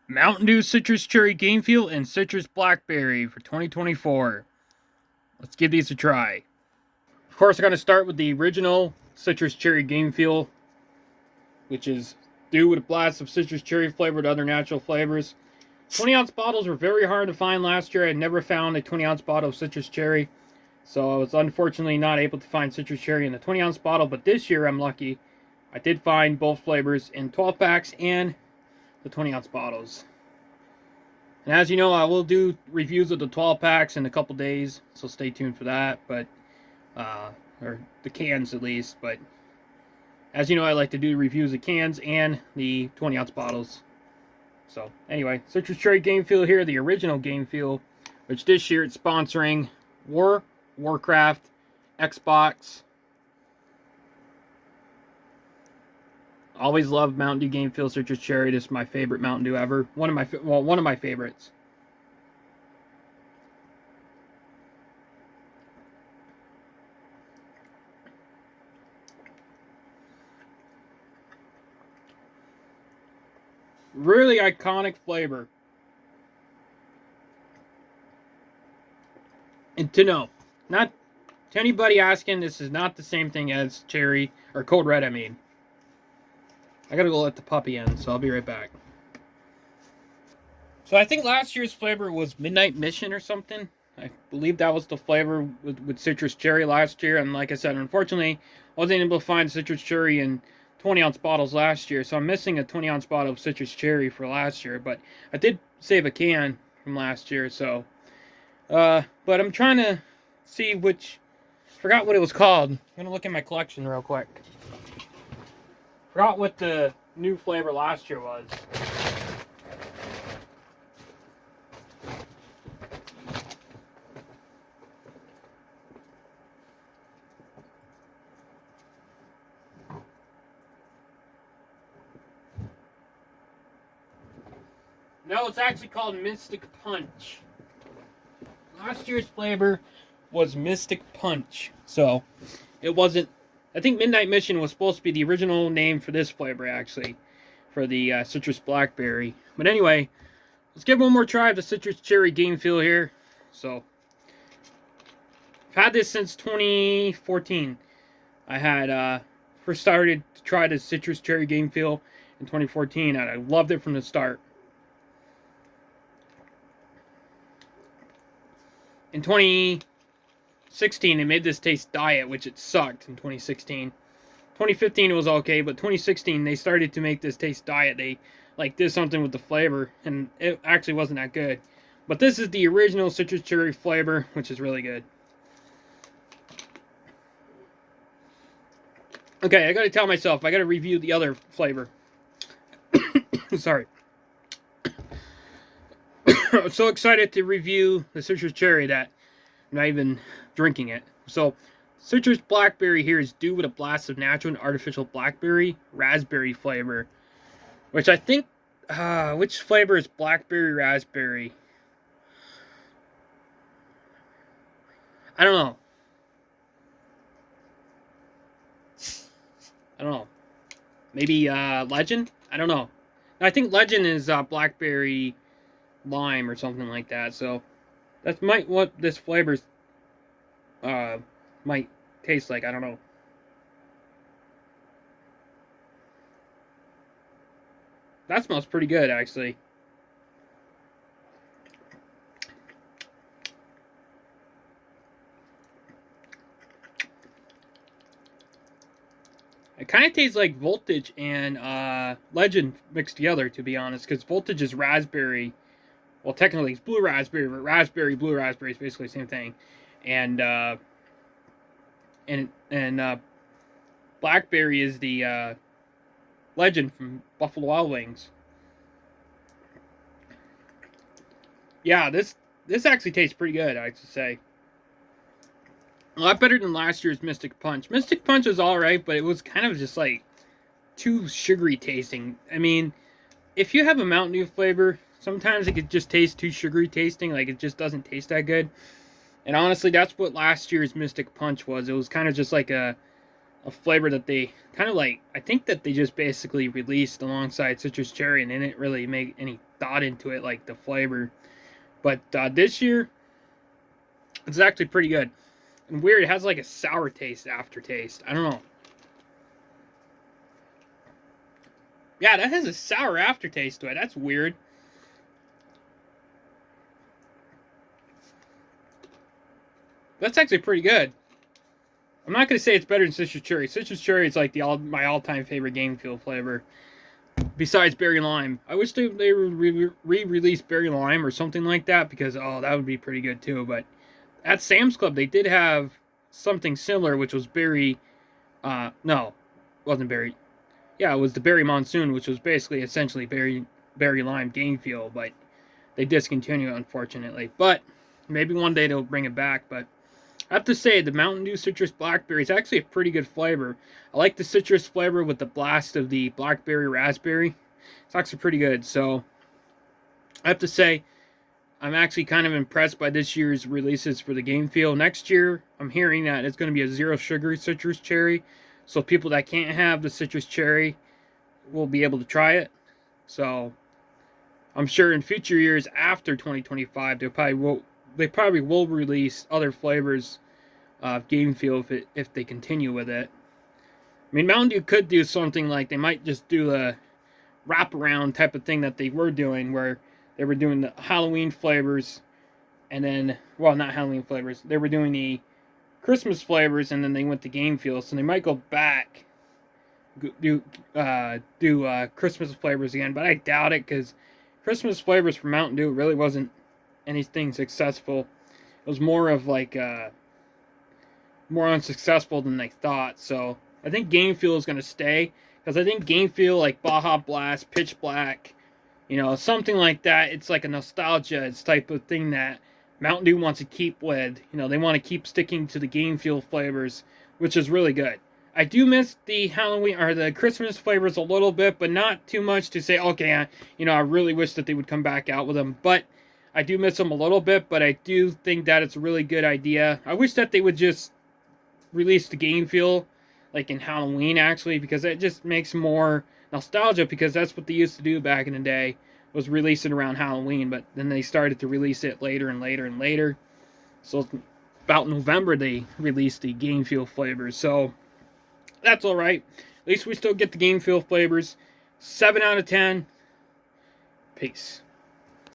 Mountain Dew Citrus Cherry Game Fuel and Citrus Blackberry for 2024. Let's give these a try. Of course, I'm going to start with the original Citrus Cherry Game Fuel, which is Dew with a blast of citrus cherry flavored other natural flavors. 20-ounce bottles were very hard to find last year. I never found a 20-ounce bottle of citrus cherry, so I was unfortunately not able to find citrus cherry in the 20-ounce bottle, but this year I'm lucky. I did find both flavors in 12 packs and the 20-ounce bottles. And as you know, I will do reviews of the 12 packs in a couple days, so stay tuned for that. But or the cans at least. But as you know, I like to do reviews of cans and the 20-ounce bottles. So anyway, Citrus Cherry Game Fuel here, the original Game Fuel, which this year it's sponsoring Warcraft, Xbox. Always loved Mountain Dew Game Fuel Citrus Cherry. This is my favorite Mountain Dew ever. One of my favorites. Really iconic flavor. And to know, not to anybody asking, this is not the same thing as cherry or Code Red. I mean, I gotta go let the puppy in, so I'll be right back. So I think last year's flavor was Midnight Mission or something. I believe that was the flavor with citrus cherry last year. And like I said, unfortunately, I wasn't able to find citrus cherry in 20-ounce bottles last year. So I'm missing a 20-ounce bottle of citrus cherry for last year. But I did save a can from last year. So, but I'm trying to see which, forgot what it was called. I'm going to look at my collection real quick. Forgot what the new flavor last year was. No, it's actually called Mystic Punch. Last year's flavor was Mystic Punch. So, it wasn't... I think Midnight Mission was supposed to be the original name for this flavor, actually. For the Citrus Blackberry. But anyway, let's give one more try of the Citrus Cherry Game Fuel here. So, I've had this since 2014. I had first started to try the Citrus Cherry Game Fuel in 2014, and I loved it from the start. In 2016, they made this taste diet, which it sucked in 2016. 2015, it was okay, but 2016, they started to make this taste diet. They, like, did something with the flavor, and it actually wasn't that good. But this is the original citrus cherry flavor, which is really good. Okay, I gotta tell myself, I gotta review the other flavor. Sorry. I'm so excited to review the citrus cherry that I'm not even drinking it. So, Citrus Blackberry here is Dew with a blast of natural and artificial blackberry, raspberry flavor. Which I think, which flavor is blackberry, raspberry? I don't know. Maybe Legend? I don't know. I think Legend is blackberry lime or something like that. So that's what this flavor's might taste like. I don't know. That smells pretty good, actually. It kind of tastes like Voltage and Legend mixed together, to be honest, because Voltage is raspberry. Well, technically it's blue raspberry, but raspberry, blue raspberry is basically the same thing. And blackberry is the Legend from Buffalo Wild Wings. Yeah, this actually tastes pretty good, I have to say. A lot better than last year's Mystic Punch. Mystic Punch was alright, but it was kind of just like too sugary tasting. I mean, if you have a Mountain Dew flavor, sometimes it could just taste too sugary tasting, like it just doesn't taste that good. And honestly, that's what last year's Mystic Punch was. It was kind of just like a a flavor that they kind of like, I think that they just basically released alongside citrus cherry, and they didn't really make any thought into it, like the flavor. But this year, it's actually pretty good. And weird, it has like a sour taste, aftertaste. I don't know. Yeah, that has a sour aftertaste to it. That's weird. That's actually pretty good. I'm not going to say it's better than citrus cherry. Citrus cherry is like my all-time favorite game fuel flavor, besides berry lime. I wish they would re-release berry lime or something like that, because oh, that would be pretty good too. But at Sam's Club, they did have something similar, which was berry. No, it wasn't berry. Yeah, it was the berry monsoon, which was basically essentially berry lime game fuel, but they discontinued it, unfortunately. But maybe one day they'll bring it back. But I have to say, the Mountain Dew Citrus Blackberry is actually a pretty good flavor. I like the citrus flavor with the blast of the blackberry raspberry. It's actually pretty good. So I have to say, I'm actually kind of impressed by this year's releases for the game fuel. Next year, I'm hearing that it's going to be a zero sugar citrus cherry. So people that can't have the citrus cherry will be able to try it. So I'm sure in future years after 2025, they probably will release other flavors of game fuel if they continue with it. I mean, Mountain Dew could do something like, they might just do a wraparound type of thing that they were doing, where they were doing the Halloween flavors, and then, well, not Halloween flavors, they were doing the Christmas flavors, and then they went to game fuel. So they might go back, do Christmas flavors again, but I doubt it, because Christmas flavors for Mountain Dew really wasn't anything successful. It was more of like more unsuccessful than they thought. So I think game fuel is going to stay, because I think game fuel, like Baja Blast, Pitch Black, you know, something like that, it's like a nostalgia, it's type of thing that Mountain Dew wants to keep with. You know, they want to keep sticking to the game fuel flavors, which is really good. I do miss the Halloween or the Christmas flavors a little bit, but not too much to say, okay, you know, I really wish that they would come back out with them. But I do miss them a little bit, but I do think that it's a really good idea. I wish that they would just release the game fuel like in Halloween, actually, because it just makes more nostalgia, because that's what they used to do back in the day, was release it around Halloween. But then they started to release it later and later and later. So about November they released the game fuel flavors. So that's all right. At least we still get the game fuel flavors. 7 out of 10. Peace.